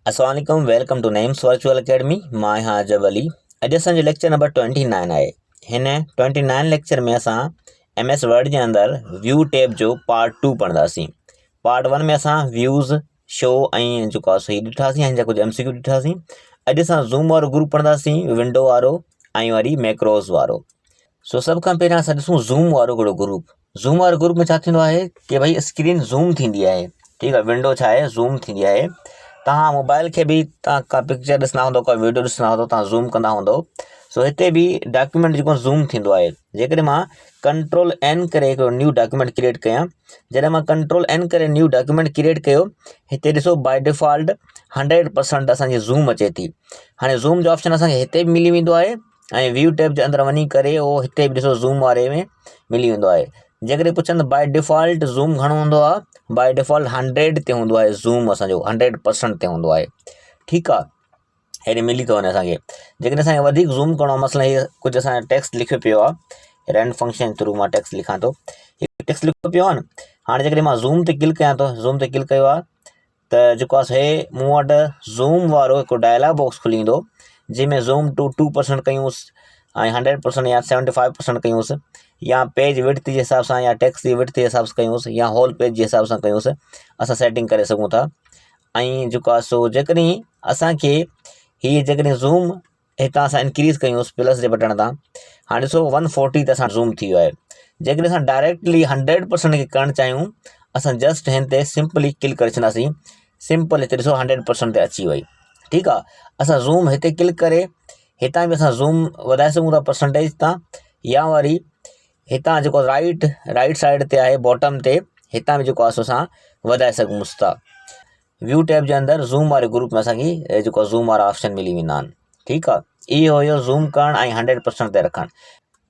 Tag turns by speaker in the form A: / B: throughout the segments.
A: अस्सलाम वालेकुम, welcome to names virtual academy. मां आहियां अजब अली। अॼु असांजो लेक्चर नंबर 29 आहे। हिन 29 लेक्चर में असां MS वर्ड जे अंदरि व्यू टैब जो पार्ट 2 पढ़ंदासीं। पार्ट 1 में असां व्यूज़ शो ऐं जेको आहे सही ॾिठासीं, ऐं कुझु MCQ ॾिठासीं। अॼु असां ज़ूम वारो ग्रुप पढ़ंदासीं, विंडो वारो ऐं वरी मैक्रोस वारो। सो सभ खां पहिरियां असां ॾिसूं ज़ूम वारो हिकिड़ो ग्रुप। ज़ूम वारो ग्रुप में छा थींदो आहे कि भई स्क्रीन ज़ूम थींदी आहे। ठीकु आहे, विंडो छा आहे ज़ूम थींदी आहे। तव्हां मोबाइल खे बि तव्हां का पिक्चर ॾिसंदा हूंदो, का वीडियो ॾिसंदा हूंदो, तव्हां ज़ूम कंदा हूंदो। सो हिते बि डॉक्यूमेंट जेको ज़ूम थींदो आहे। जेकॾहिं मां Ctrl+N करे हिकिड़ो न्यू डॉक्यूमेंट क्रिएट कयां, जॾहिं मां Ctrl+N करे न्यू डॉक्यूमेंट क्रिएट कयो, हिते ॾिसो बाय डिफ़ॉल्ट 100% असांजी ज़ूम अचे थी। हाणे ज़ूम जो ऑप्शन असांखे हिते बि मिली वेंदो आहे ऐं व्यू टैब जे अंदरि वञी करे उहो हिते बि ॾिसो ज़ूम वारे में मिली वेंदो आहे। जेकॾहिं पुछनि बाय डिफ़ॉल्ट ज़ूम घणो हूंदो आहे, बाय डिफ़ॉल्ट 100 ते हूंदो आहे। ज़ूम असांजो 100% ते हूंदो आहे। ठीकु आहे, हेॾे मिली थो वञे असांखे। जेकॾहिं असांखे वधीक ज़ूम करिणो आहे, मसइला हीअ कुझु असांजो टेक्स्ट लिखियो पियो आहे, रैंड फंक्शन थ्रू मां टेक्स्ट लिखां थो, हीअ टेक्स्ट लिखियो पियो आहे न। हाणे जेकॾहिं मां ज़ूम ते क्लिक कयां थो, ज़ूम ते क्लिक कयो आहे त जेको आहे हे मूं वटि ज़ूम वारो हिकु डायलॉग बॉक्स खुली ईंदो, जंहिंमें ज़ूम टू 2% कयूंसि ऐं 100% या 75% कयूंसि, या पेज विड्थ जे हिसाब सां या टेक्स्ट जी विड्थ जे हिसाब सां कयूंसि, या होल पेज जे हिसाब सां कयूंसि। असां सेटिंग करे सघूं था। ऐं जेको आहे सो जेकॾहिं असांखे हीअ जेकॾहिं ज़ूम हितां असां इंक्रीज़ कयूंसि प्लस जे बटण तां, हाणे ॾिसो 140 ते असां ज़ूम थी वियो आहे। जेकॾहिं असां डायरेक्टली 100% खे करणु चाहियूं, असां जस्ट हिन ते सिंपली क्लिक करे छॾंदासीं। सिंपल हिते ॾिसो 100% ते अची वई। ठीकु आहे, असां ज़ूम हिते क्लिक करे हितां बि असां ज़ूम वधाए सघूं था परसेंटेज तां, या वरी हितां जेको राइट साइड ते आहे बॉटम ते, हितां बि जेको आहे सो असां वधाए सघूंसि था। व्यू टैब जे अंदरि ज़ूम वारे ग्रुप में असांखे जेको ज़ूम वारा ऑप्शन मिली वेंदा आहिनि। ठीकु आहे, इहो हुयो ज़ूम करणु ऐं 100% ते रखणु।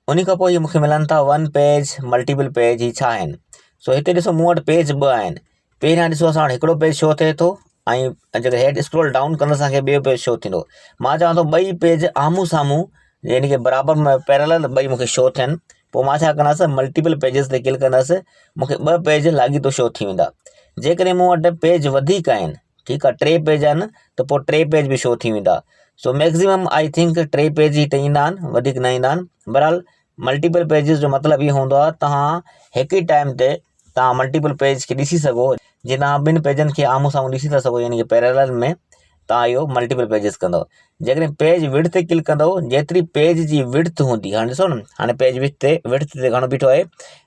A: उन खां पोइ इहे मूंखे मिलनि था वन पेज, मल्टीपल पेज, ही छा आहिनि। सो हिते ॾिसो मूं वटि पेज 2 आहिनि। पहिरियां ॾिसो असां वटि हिकिड़ो पेज शो थिए थो ऐं जेकर हेड स्क्रॉल डाउन कंदा असांखे ॿियो पेज शो थींदो। मां चवां थो ॿई पेज आम्हूं साम्हूं यानी कि बराबरि में पैरेलल ॿई मूंखे शो थियनि। पोइ मां छा कंदुसि, मल्टीपल पेजिस ते क्लिक कंदुसि, मूंखे 2 पेज लाॻीतो शो थी वेंदा। जेकॾहिं मूं वटि पेज वधीक आहिनि, ठीकु आहे, 3 पेज आहिनि, त पोइ 3 पेज बि शो थी वेंदा। So maximum I think 3 page ई त ईंदा आहिनि, वधीक न ईंदा आहिनि। बहरहाल मल्टीपल पेजिस जो मतिलबु इहो हूंदो आहे तव्हां हिक ई टाइम ते तव्हां मल्टीपल पेज खे ॾिसी सघो, जीअं तव्हां ॿिनि पेजनि खे आम्हूं साम्हूं ॾिसी था सघो, यानी कि पैरेलल में तव्हां इहो मल्टीपल पेजिस कंदव। जेकॾहिं पेज विड्थ ते क्लिक कंदव, जेतिरी पेज जी विड्थ हूंदी, हाणे ॾिसो न, हाणे पेज विड्थ ते घणो बीठो आहे,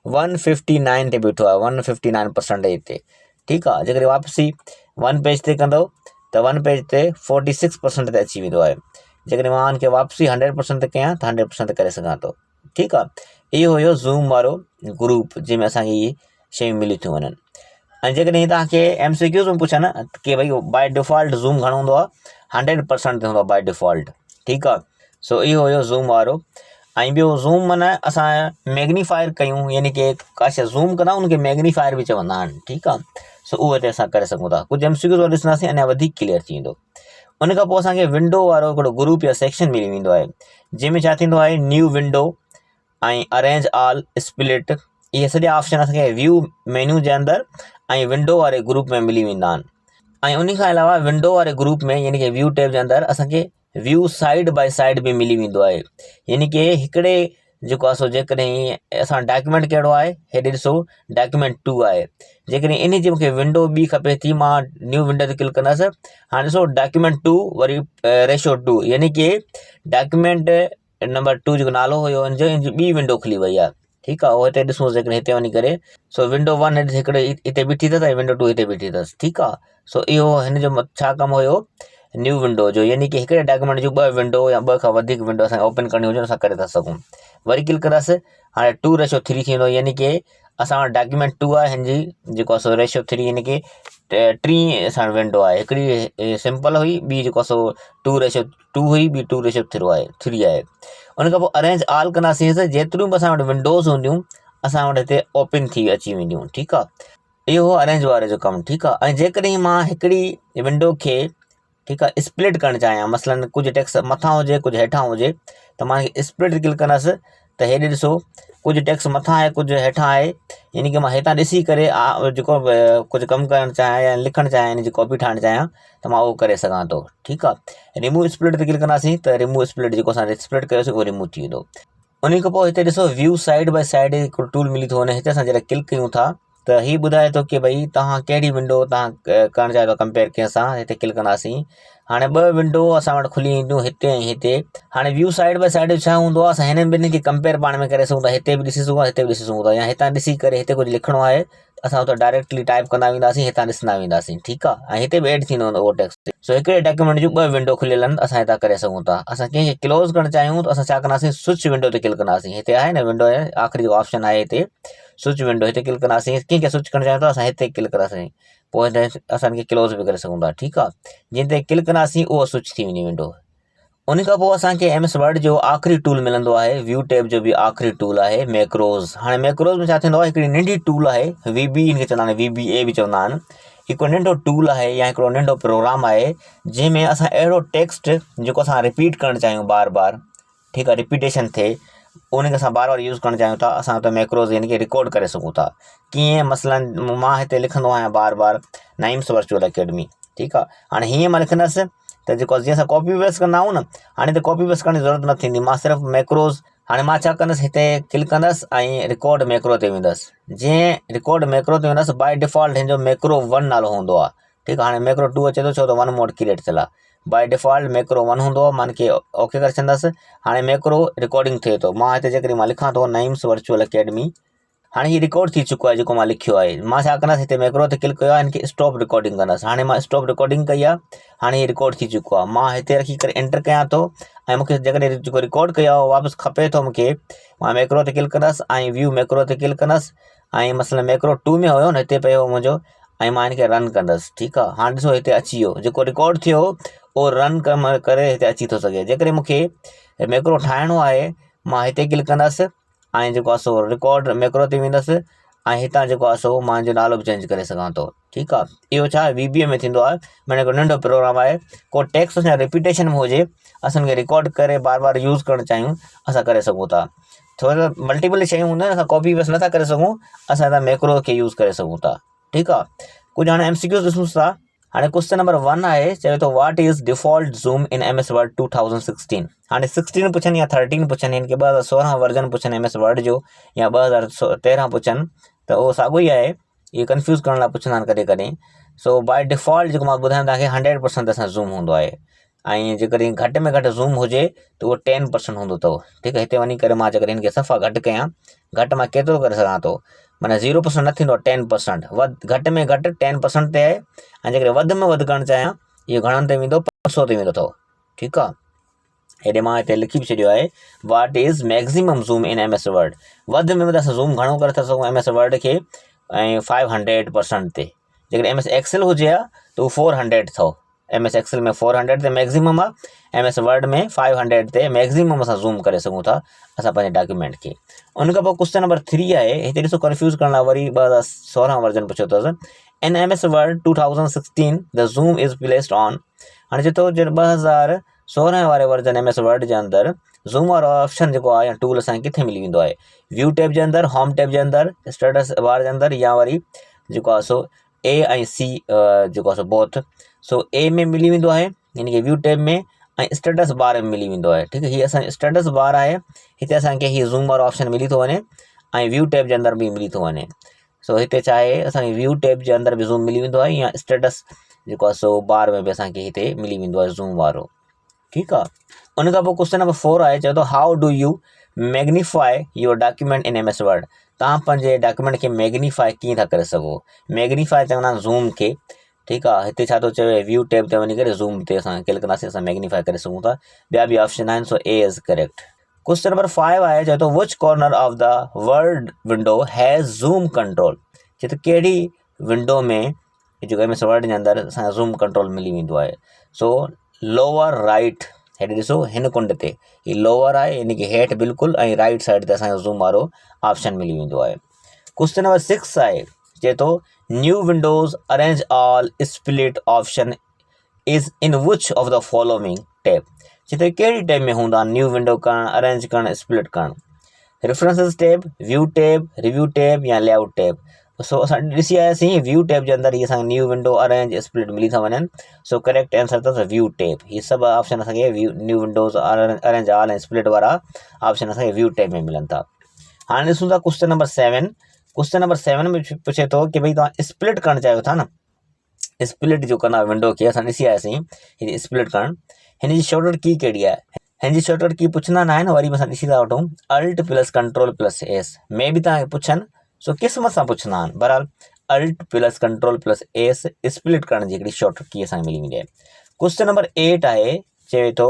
A: 159 ते बीठो आहे, 159% ते। ठीकु आहे, जेकॾहिं वापसी 1 पेज ते कंदव त 1 पेज ते 46% ते अची वेंदो आहे। जेकॾहिं मां हिनखे वापसी 100% ते कयां त 100% ते करे सघां थो। ठीकु आहे, इहो हुयो ज़ूम वारो ग्रुप जंहिंमें असांखे इहे शयूं मिली थियूं वञनि। ऐं जेकॾहिं तव्हांखे MCQs में पुछनि कि भई बाय डिफ़ॉल्ट ज़ूम घणो हूंदो आहे, 100% ते हूंदो आहे बाय डिफ़ॉल्ट। ठीकु आहे, सो इहो हुयो ज़ूम वारो। ऐं ॿियो ज़ूम माना असां मैग्नीफायर कयूं, यानी कि का शइ ज़ूम कंदा उनखे मैग्नीफायर बि चवंदा आहिनि। ठीकु आहे, सो उहो हिते असां करे सघूं था। कुझु MCQs ॾिसंदासीं, अञा वधीक क्लियर थी वेंदो। उन खां पोइ असांखे विंडो वारो हिकिड़ो ग्रुप या सेक्शन मिली वेंदो आहे, जंहिंमें छा थींदो आहे, न्यू विंडो ऐं अरेंज ऑल स्प्लिट, इहे सॼा ऑप्शन असांखे व्यू मेन्यू जे अंदरि ऐं विंडो वारे ग्रुप में मिली वेंदा आहिनि। ऐं उन खां अलावा विंडो वारे ग्रुप में यानी कि व्यू टैब जे अंदरि असांखे व्यू साइड बाय साइड बि मिली वेंदो आहे। यानी कि हिकिड़े जेको आहे सो जेकॾहिं असां डॉक्यूमेंट कहिड़ो आहे, हेॾे ॾिसो डॉक्यूमेंट 2 आहे। जेकॾहिं इन जी मूंखे विंडो ॿी खपे थी, मां न्यू विंडो ते क्लिक कंदुसि। हाणे ॾिसो डॉक्यूमेंट 2 वरी रेशो 2, यानी कि डॉक्यूमेंट नंबर 2 जेको नालो हुयो इन जी ॿी विंडो खुली वई आहे। ठीकु आहे, उहो हिते ॾिसूं जेकॾहिं हिते वञी करे, सो विंडो 1 हिकिड़े हिते बीठी अथसि ऐं विंडो 2 हिते बीठी अथसि। ठीकु आहे, सो इहो हिन जो छा कमु हुयो, न्यू विंडो जो, यानी कि हिकिड़े डॉक्यूमेंट जूं 2 विंडो या 2 खां वधीक विंडो असांखे ओपन करणी हुजे, असां करे था सघूं। वरी क्लिक कंदासीं, हाणे 2:3 थींदो, यानी कि असां वटि डॉक्यूमेंट 2 आहे, हिन जी जेको आहे सो रेशो 3, यानी कि 3 असां विंडो आहे। हिकिड़ी सिंपल हुई, ॿी जेको आहे सो 2:2 हुई, ॿी 2:3 आहे। उन खां पोइ अरेंज ऑल कंदासीं, जेतिरियूं बि असां वटि विंडोज़ हूंदियूं असां वटि हिते ओपन थी अची वेंदियूं। ठीकु आहे, इहो अरेंज वारे जो कमु। ठीकु आहे, ऐं जेकॾहिं मां हिकिड़ी विंडो खे, ठीकु आहे, स्प्लिट करणु चाहियां, मसलन कुझु टेक्स्ट मथां हुजे, कुझु हेठां हुजे, त मां स्प्लिट क्लिक कंदुसि त हेॾे ॾिसो कुझु टेक्स्ट मथां आहे कुझु हेठां आहे, यानी कि मां हितां ॾिसी करे जेको कुझु कमु करणु चाहियां या लिखणु चाहियां यानी जी कॉपी ठाहिणु चाहियां त मां उहो करे सघां थो। ठीकु आहे, रिमूव स्प्लिट ते क्लिक कंदासीं त रिमूव स्प्लिट जेको असां स्प्लिट कयोसीं उहो रिमूव थी वेंदो। उन खां पोइ हिते ॾिसो व्यू साइड बाय साइड हिकिड़ो टूल मिली थो वञे। हिते असां जॾहिं क्लिक कयूं था त हीउ ॿुधाए थो कि भई तव्हां कहिड़ी विंडो तव्हां करणु चाहियो था कंपेयर कंहिंसां। हिते क्लिक कंदासीं, हाणे ॿ विंडो असां वटि खुली ईंदियूं, हिते ऐं हिते। हाणे व्यू साइड बाय साइड छा हूंदो आहे, असां हिननि ॿिन्हिनि खे कंपेयर पाण में करे सघूं था। हिते बि ॾिसी सघूं था, हिते बि ॾिसी सघूं था, या हितां ॾिसी करे हिते कुझु लिखिणो आहे असां हुते डायरेक्टली टाइप कंदा वेंदासीं, हितां ॾिसंदा वेंदासीं। ठीकु आहे, ऐं हिते बि एड थींदो उहो टेक्स्ट। सो हिकिड़े डॉक्यूमेंट जूं ॿ विंडो खुलियल आहिनि, असां हितां करे सघूं था। असां कंहिंखे क्लोज़ करणु चाहियूं त असां छा कंदासीं, स्विच विंडो ते क्लिक कंदासीं। हिते आहे न विंडो आहे, आख़िरी जो ऑप्शन आहे हिते स्विच विंडो, हिते क्लिक कंदासीं। कंहिंखे स्विच करणु चाहियूं था असां हिते क्लिक कंदासीं, पोइ हिते असांखे क्लोज़ बि करे सघूं था। ठीकु आहे, जिन ते क्लिक कंदासीं उहो स्विच थी वेंदी विंडो। उन खां पोइ असांखे MS वर्ड जो आख़िरी टूल मिलंदो आहे, व्यू टैब जो बि आख़िरी टूल आहे मैक्रोज़। हाणे मैक्रोज़ में छा थींदो आहे, हिकिड़ी नंढी टूल आहे, VB हिनखे चवंदा आहिनि, VBA बि चवंदा आहिनि। हिकिड़ो नंढो टूल आहे या हिकिड़ो नंढो प्रोग्राम आहे जंहिंमें असां अहिड़ो टेक्स्ट जेको असां रिपीट करणु चाहियूं बार बार, ठीकु आहे, रिपीटेशन थिए, उनखे असां बार बार यूज़ करणु चाहियूं था, असां त मैक्रोज़ यानी कि रिकॉर्ड करे सघूं था। कीअं, मसलन मां हिते लिखंदो आहियां बार बार नाइम्स वर्चुअल अकेडमी। ठीकु आहे, हाणे हीअं मां लिखंदुसि त जेको जीअं असां कॉपी पेस्ट कंदा आहियूं न, हाणे त कॉपी पेस्ट करण जी ज़रूरत न थींदी, मां सिर्फ़ु मैक्रोज़। हाणे मां छा कंदुसि, हिते क्लिक कंदुसि ऐं रिकॉर्ड मैक्रो ते वेंदुसि। जीअं रिकॉर्ड मैक्रो ते वेंदुसि, बाय डिफॉल्ट हिन जो मैक्रो 1 नालो हूंदो आहे। ठीकु आहे, हाणे मैक्रो 2 अचे थो, छो त 1 मोड क्रिएट थियल आहे। बाय डिफॉल्ट मैक्रो 1 हूंदो आहे, मां हिनखे ओके करे छॾंदुसि। हाणे मैक्रो रिकॉर्डिंग थिए थो, मां हिते जेकॾहिं मां लिखां थो नाइम्स वर्चुअल अकेडमी, हाणे हीउ रिकॉर्ड थी चुको आहे जेको मां लिखियो आहे। मां छा कंदुसि, हिते मैक्रो ते क्लिक कयो आहे, हिनखे स्टॉप रिकॉर्डिंग कंदुसि। हाणे मां स्टॉप रिकॉर्डिंग कई आहे, हाणे हीउ रिकॉर्ड थी चुको आहे। मां हिते रखी करे एंटर कयां थो ऐं मूंखे जेकॾहिं जेको रिकॉर्ड कयो आहे वापसि खपे थो मूंखे, मां मैक्रो ते क्लिक कंदुसि ऐं व्यू मैक्रो ते क्लिक कंदुसि ऐं मसलन मैक्रो 2 में हुयो न, हिते पियो हो मुंहिंजो, ऐं मां हिनखे रन कंदुसि। ठीकु आहे, हाणे ॾिसो हिते अची वियो, जेको रिकॉर्ड थियो उहो रन करे हिते अची थो सघे। जेकॾहिं मूंखे मैक्रो ठाहिणो आहे, मां हिते क्लिक कंदुसि ऐं जेको आहे सो रिकॉर्ड मैक्रो ते वेंदुसि ऐं हितां जेको आहे सो मां जो नालो बि चेंज करे सघां थो। ठीकु आहे, इहो छा VBA में थींदो आहे, माना हिकिड़ो नंढो प्रोग्राम आहे। को टेक्स्ट या रिपीटेशन में हुजे, असां हुनखे रिकॉर्ड करे बार बार यूज़ करणु चाहियूं, असां करे सघूं था। थोरो मल्टीपल शयूं हूंदियूं आहिनि, असां कॉपी पेस्ट नथा करे सघूं, असां हितां मैक्रो खे यूज़ करे सघूं था। ठीकु आहे, कुझु हाणे MCQs ॾिसूं था। हाणे क्वेश्चन नंबर 1 आहे, चए थो what is default zoom in MS word 2016। हाणे 16 पुछनि या 13 पुछनि, हिन खे 2016 वर्जन पुछनि MS वर्ड जो या 2013 पुछनि, त उहो साॻियो ई आहे। इहे कंफ्यूज़ करण लाइ पुछंदा आहिनि कॾहिं कॾहिं। सो बाय डिफॉल्ट जेको मां ॿुधायां तव्हांखे 100% असां ज़ूम हूंदो आहे, ऐं जेकॾहिं घटि में घटि ज़ूम हुजे त उहो 10% हूंदो अथव। ठीकु आहे, हिते वञी करे मां जेकॾहिं हिनखे सफ़ा घटि कयां, घटि मां केतिरो करे सघां थो, माना 0% न थींदो, 10%। घटि में घटि 10% ते आहे, ऐं जेकॾहिं वधि में वधि करणु चाहियां, इहो घणनि ते वेंदो, 500 ते वेंदो अथव। ठीकु आहे, हेॾे मां हिते लिखी बि छॾियो आहे, what is maximum zoom in MS word. वधि में वधि असां ज़ूम घणो करे था सघूं MS वर्ड खे, ऐं 500% ते। जेकॾहिं MS एक्सेल हुजे हा त उहो 400 अथव, MS एक्सेल में 400 ते मैक्सिमम आहे, MS वर्ड में 500 ते मैक्सिमम असां ज़ूम करे सघूं था असां पंहिंजे डॉक्यूमेंट खे। उन खां पोइ क्वेश्चन नंबर 3 आहे, हिते ॾिसो कंफ्यूज़ करण लाइ वरी 2016 वर्जन पुछियो अथसि। इन MS word 2016 the zoom is placed on. हाणे चए थो 2016 वारे वर्जन MS वर्ड जे अंदरि ज़ूम वारो ऑप्शन जेको आहे या टूल असांखे किथे मिली वेंदो आहे, व्यू टैब जे अंदरि, होम टैब जे अंदरि, स्टेटस बार जे अंदरि, या वरी जेको आहे सो A ऐं C जेको आहे सो बोथ। सो A में मिली वेंदो आहे, यानी कि व्यू टैब में, ऐं स्टेटस बार में मिली वेंदो आहे। ठीकु आहे, हीअ असांजो स्टेटस बार आहे, हिते असांखे हीअ ज़ूम वारो ऑप्शन मिली थो वञे, ऐं व्यू टैब जे अंदरि बि मिली थो वञे। सो हिते छा आहे, असांखे व्यू टैब जे अंदरि बि ज़ूम मिली वेंदो आहे, या स्टेटस जेको आहे सो बार में बि असांखे हिते मिली वेंदो आहे ज़ूम वारो। ठीकु आहे, उन खां पोइ क्वेश्चन नंबर 4 आहे, चए थो how do you magnify your document in MS word. तव्हां पंहिंजे डॉक्यूमेंट खे मैग्नीफाई कीअं था करे सघो। मैग्नीफाई चवंदा आहिनि ज़ूम खे। ठीकु आहे, हिते छा थो चवे, व्यू टैब ते वञी करे ज़ूम ते असां क्लिक कंदासीं, असां मैग्नीफाई करे सघूं था। ॿिया बि ऑप्शन आहिनि, सो A is correct. Question number 5 आहे, चए थो विच corner of the word window has zoom control. चए थो कहिड़ी विंडो में जेको MS वर्ड जे अंदरि असांजो ज़ूम कंट्रोल मिली वेंदो आहे। सो लोअर राइट, हेॾे ॾिसो हिन कुंड ते, हीउ लोअर आहे यानी कि हेठि बिल्कुलु, ऐं राइट साइड ते असांजो ज़ूम वारो ऑप्शन मिली वेंदो आहे। क्वेश्चन नंबर 6 आहे, चए थो new Windows arrange all split option is in which of the following tab. चए थो कहिड़ी टैब में हूंदा न्यू विंडो करणु, अरेंज करणु, स्प्लिट करणु। References tab, view tab, review tab या लेआउट टैब। सो असां ॾिसी आयासीं व्यू टैब जे अंदरि इहे असांखे न्यू विंडो अरेंज स्प्लिट मिली था वञनि। सो करेक्ट आंसर अथसि व्यू टैब। हीअ सभु ऑप्शन असांखे view new Windows arrange all ऐं स्प्लिट वारा ऑप्शन असांखे व्यू टैब में मिलनि था। हाणे ॾिसूं था क्वेश्चन नंबर 7। क्वेश्चन नंबर 7 में पुछे थो कि भई तव्हां स्प्लिट करणु चाहियो था न, स्प्लिट जो कंदा विंडो खे असां ॾिसी आयासीं हीअ स्प्लिट करणु। हिन जी शॉर्टकट की कहिड़ी आहे? हिन जी शॉर्टकट की पुछंदा न आहिनि, वरी बि असां ॾिसी था वठूं। Alt plus control plus S में बि तव्हांखे पुछनि, सो क़िस्मत सां पुछंदा आहिनि। बहरहाल alt plus control plus S split करण जी हिकिड़ी शॉर्टकट की असांखे मिली वेंदी आहे। क्वेश्चन नंबर 8 आहे, चए थो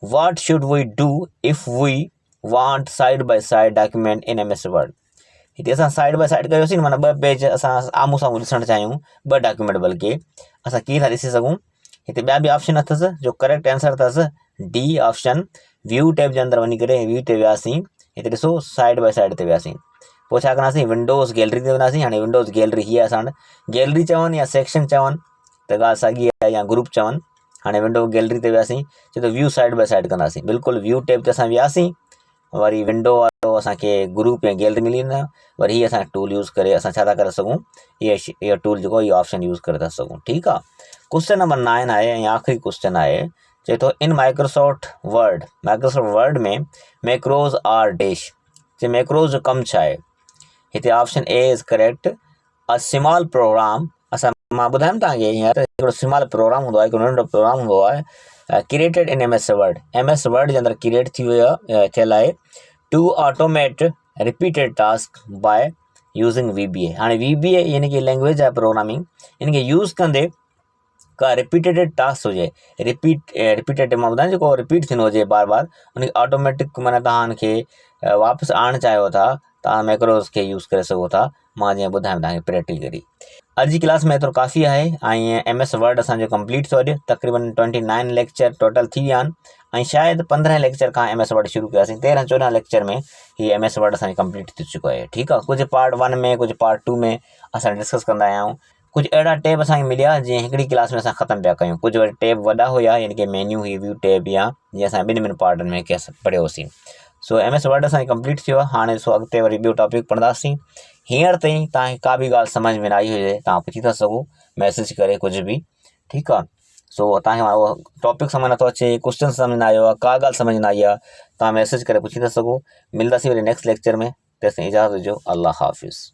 A: what should we do if we want side by side document in MS word. हिते असां साइड बाय साइड कयोसीं, माना 2 पेज असां आम्हूं साम्हूं ॾिसणु चाहियूं, 2 डॉक्यूमेंट बल्कि असां कीअं था ॾिसी सघूं। हिते ॿिया बि ऑप्शन अथसि, जो करेक्ट आंसर अथसि डी ऑप्शन। व्यू टैब जे अंदरि वञी करे व्यू ते वियासीं, हिते ॾिसो साइड बाय साइड ते वियासीं। पोइ छा कंदासीं, विंडोज़ गैलरी ते वेंदासीं। हाणे विंडोज़ गैलरी हीअ आहे असां वटि। गैलरी चवनि या सेक्शन चवनि त ॻाल्हि साॻी आहे, या ग्रुप चवनि। हाणे विंडो गैलरी ते वियासीं, छो त व्यू साइड बाय साइड कंदासीं। बिल्कुलु व्यू टैब ते असां वियासीं, वरी विंडो वारो असांखे ग्रुप या गैलरी मिली वेंदा। वरी हीअ असां टूल यूज़ करे असां छा था करे सघूं, इहा टूल जेको इहो ऑप्शन यूज़ करे था सघूं। ठीकु आहे। क्वेश्चन नंबर 9 आहे ऐं आख़िरी क्वेश्चन आहे, चए थो इन माइक्रोसॉफ्ट वर्ड में मैक्रोज आर डैश। जे मैक्रोज जो कमु छा आहे? हिते option A is correct a small program. असां मां ॿुधायमि तव्हांखे हींअर, हिकिड़ो स्मॉल प्रोग्राम हूंदो आहे, हिकिड़ो नंढो प्रोग्राम हूंदो आहे created in MS Word. MS Word जे अंदरि क्रिएट थी वियो आहे, थियल आहे to automate repeated task by using VBA। हाणे VBA यानी कि लैंग्वेज आहे प्रोग्रामिंग, इन खे यूज़ कंदे का रिपीटेड टास्क हुजे, रिपीटेड मां ॿुधायां जेको रिपीट थींदो हुजे बार बार, उनखे ऑटोमेटिक माना तव्हांखे वापसि आणणु चाहियो था, तव्हां मैक्रोज़ खे यूज़ करे सघो था। मां जीअं ॿुधायां तव्हांखे प्रैक्टिकली। अॼु जी क्लास में एतिरो काफ़ी आहे, ऐं MS वर्ड असांजो कंप्लीट थो अॼु। तक़रीबन 29 लेक्चर टोटल थी विया आहिनि, ऐं शायदि 15 लेक्चर खां MS वर्ड शुरू कयासीं। 13-14 लेक्चर में हीअ MS वर्ड असांजो कंप्लीट थी चुको आहे। ठीकु आहे। कुझु पार्ट 1 में, कुझु पार्ट 2 में असां डिस्कस कंदा आहियूं। कुझु अहिड़ा टैब असांखे मिलिया जीअं हिकिड़ी क्लास में असां ख़तमु पिया कयूं। कुझु वरी टैब वॾा हुया, यानी कि मेन्यू ही व्यू टैब, या जीअं असां ॿिनि पार्टनि में कंहिं पढ़ियोसीं। सो MS वर्ड असांखे कंप्लीट थियो आहे। हाणे सो अॻिते वरी ॿियो टॉपिक पढ़ंदासीं। हींअर ताईं तव्हांखे का बि ॻाल्हि सम्झ में न आई हुजे, तव्हां पुछी था सघो मैसेज करे कुझु बि। ठीकु आहे। सो तव्हांखे उहो टॉपिक सम्झ नथो अचे, क्वेश्चन सम्झ न आयो आहे, का ॻाल्हि सम्झ न आई आहे, तव्हां मैसेज करे पुछी था सघो। मिलंदासीं वरी नेक्स्ट लेक्चर में। तेसिताईं इजाज़त ॾिजो। अल्लाह हाफ़िज़।